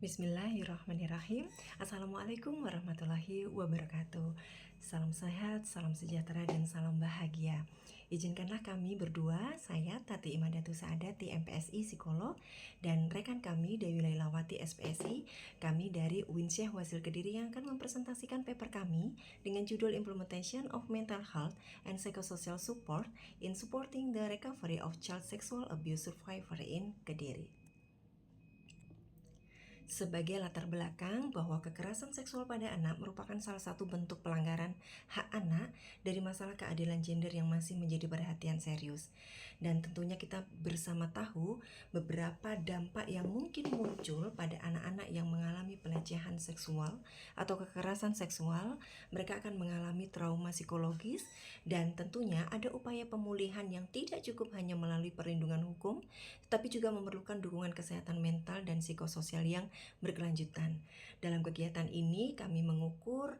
Bismillahirrahmanirrahim. Assalamualaikum warahmatullahi wabarakatuh. Salam sehat, salam sejahtera, dan salam bahagia. Izinkanlah kami berdua, saya Tati Imadatu Saadati MPSI Psikolog, dan rekan kami Dewi Lailawati SPSI, kami dari UIN Syekh Wasil Kediri yang akan mempresentasikan paper kami dengan judul Implementation of Mental Health and Psychosocial Support in Supporting the Recovery of Child Sexual Abuse Survivor in Kediri. Sebagai latar belakang bahwa kekerasan seksual pada anak merupakan salah satu bentuk pelanggaran hak anak dari masalah keadilan gender yang masih menjadi perhatian serius. Dan tentunya kita bersama tahu beberapa dampak yang mungkin muncul pada anak-anak yang mengalami pelecehan seksual atau kekerasan seksual. Mereka akan mengalami trauma psikologis dan tentunya ada upaya pemulihan yang tidak cukup hanya melalui perlindungan hukum, tetapi juga memerlukan dukungan kesehatan mental dan psikososial yang berkelanjutan. Dalam kegiatan ini kami mengukur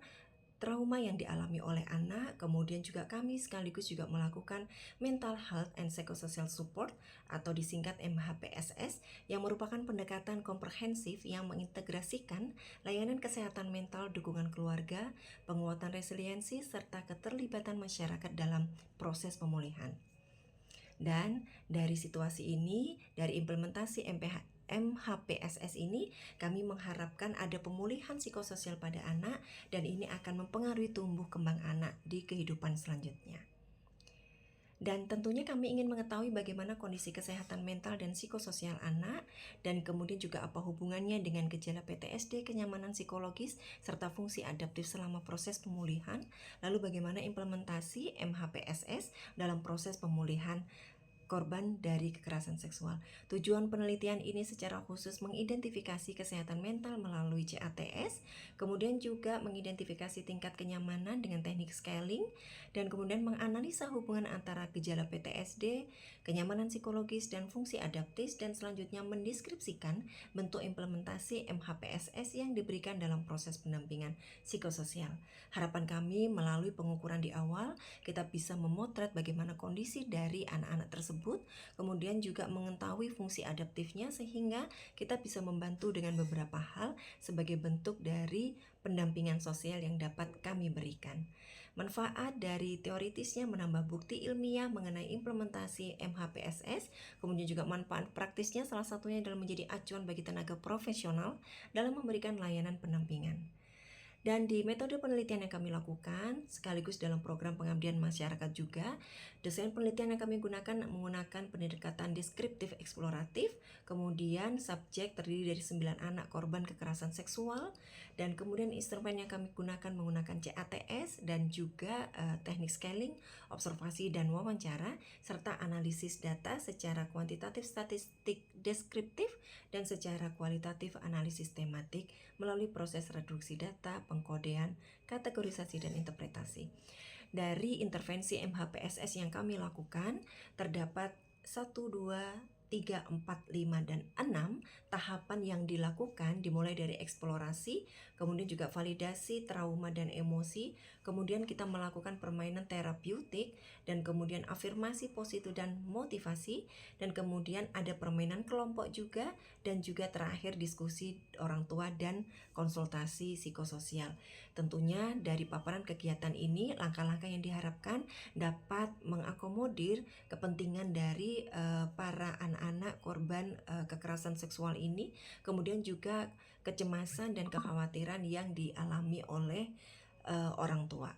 trauma yang dialami oleh anak, kemudian juga kami sekaligus juga melakukan Mental Health and Psychosocial Support atau disingkat MHPSS yang merupakan pendekatan komprehensif yang mengintegrasikan layanan kesehatan mental, dukungan keluarga, penguatan resiliensi, serta keterlibatan masyarakat dalam proses pemulihan. Dan dari situasi ini, dari implementasi MHPSS ini, kami mengharapkan ada pemulihan psikososial pada anak dan ini akan mempengaruhi tumbuh kembang anak di kehidupan selanjutnya. Dan tentunya kami ingin mengetahui bagaimana kondisi kesehatan mental dan psikososial anak dan kemudian juga apa hubungannya dengan gejala PTSD, kenyamanan psikologis, serta fungsi adaptif selama proses pemulihan. Lalu bagaimana implementasi MHPSS dalam proses pemulihan korban dari kekerasan seksual. Tujuan penelitian ini secara khusus mengidentifikasi kesehatan mental melalui CATS, kemudian juga mengidentifikasi tingkat kenyamanan dengan teknik scaling, dan kemudian menganalisa hubungan antara gejala PTSD, kenyamanan psikologis, dan fungsi adaptif, dan selanjutnya mendeskripsikan bentuk implementasi MHPSS yang diberikan dalam proses pendampingan psikososial. Harapan kami melalui pengukuran di awal, kita bisa memotret bagaimana kondisi dari anak-anak tersebut, kemudian juga mengetahui fungsi adaptifnya sehingga kita bisa membantu dengan beberapa hal sebagai bentuk dari pendampingan sosial yang dapat kami berikan. Manfaat dari teoritisnya menambah bukti ilmiah mengenai implementasi MHPSS, kemudian juga manfaat praktisnya salah satunya adalah menjadi acuan bagi tenaga profesional dalam memberikan layanan pendampingan. Dan di metode penelitian yang kami lakukan, sekaligus dalam program pengabdian masyarakat juga, desain penelitian yang kami gunakan menggunakan pendekatan deskriptif eksploratif, kemudian subjek terdiri dari 9 anak korban kekerasan seksual, dan kemudian instrumen yang kami gunakan menggunakan CATS dan juga teknik scaling, observasi dan wawancara, serta analisis data secara kuantitatif statistik deskriptif dan secara kualitatif analisis tematik melalui proses reduksi data, pengkodean, kategorisasi, dan interpretasi. Dari intervensi MHPSS yang kami lakukan, terdapat 1, 2, 3, 4, 5, dan 6 tahapan yang dilakukan dimulai dari eksplorasi, kemudian juga validasi trauma dan emosi, kemudian kita melakukan permainan terapeutik, dan kemudian afirmasi positif dan motivasi, dan kemudian ada permainan kelompok juga, dan juga terakhir diskusi orang tua dan konsultasi psikososial. Tentunya dari paparan kegiatan ini, langkah-langkah yang diharapkan dapat mengakomodir kepentingan dari para anak-anak korban kekerasan seksual ini, kemudian juga kecemasan dan kekhawatiran yang dialami oleh orang tua.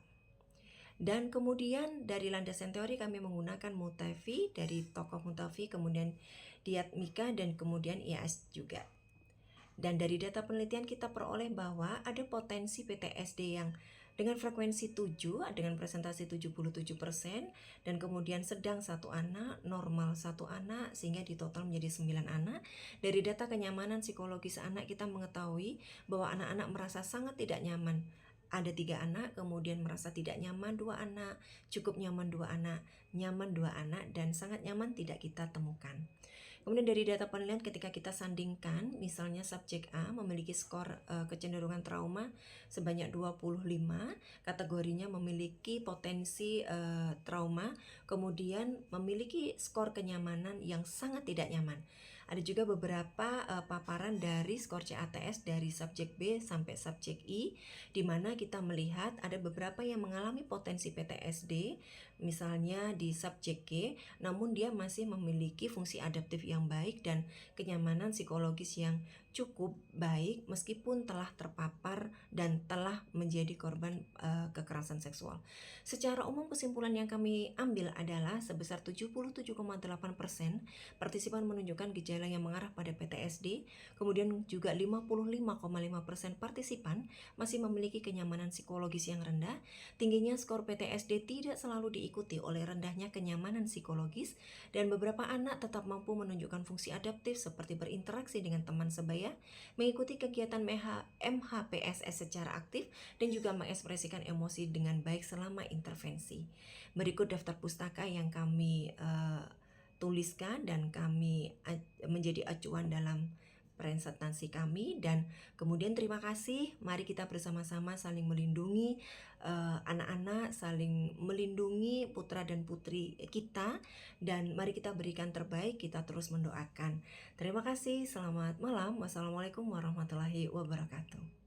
Dan kemudian dari landasan teori kami menggunakan Multavi, dari tokoh Multavi, kemudian Diatmika, dan kemudian IAS juga. Dan dari data penelitian kita peroleh bahwa ada potensi PTSD yang dengan frekuensi 7 dengan presentasi 77%, dan kemudian sedang 1 anak, normal 1 anak, sehingga di total menjadi 9 anak. Dari data kenyamanan psikologis anak kita mengetahui bahwa anak-anak merasa sangat tidak nyaman. Ada 3 anak, kemudian merasa tidak nyaman 2 anak, cukup nyaman 2 anak, nyaman 2 anak, dan sangat nyaman tidak kita temukan. Kemudian dari data penelitian ketika kita sandingkan, misalnya subjek A memiliki skor kecenderungan trauma sebanyak 25, kategorinya memiliki potensi trauma, kemudian memiliki skor kenyamanan yang sangat tidak nyaman. Ada juga beberapa paparan dari skor CATS dari subjek B sampai subjek I, di mana kita melihat ada beberapa yang mengalami potensi PTSD, misalnya di subjek G, namun dia masih memiliki fungsi adaptif yang baik dan kenyamanan psikologis yang cukup baik meskipun telah terpapar dan telah menjadi korban kekerasan seksual. Secara umum kesimpulan yang kami ambil adalah sebesar 77,8% partisipan menunjukkan gejala yang mengarah pada PTSD, kemudian juga 55,5% partisipan masih memiliki kenyamanan psikologis yang rendah. Tingginya skor PTSD tidak selalu diikuti oleh rendahnya kenyamanan psikologis, dan beberapa anak tetap mampu menunjukkan fungsi adaptif seperti berinteraksi dengan teman sebaya, mengikuti kegiatan MHPSS secara aktif, dan juga mengekspresikan emosi dengan baik selama intervensi. Berikut daftar pustaka yang kami tuliskan dan kami menjadi acuan dalam presentasi kami, dan kemudian terima kasih. Mari kita bersama-sama saling melindungi anak-anak, saling melindungi putra dan putri kita, dan mari kita berikan terbaik, kita terus mendoakan. Terima kasih, selamat malam. Wassalamualaikum warahmatullahi wabarakatuh.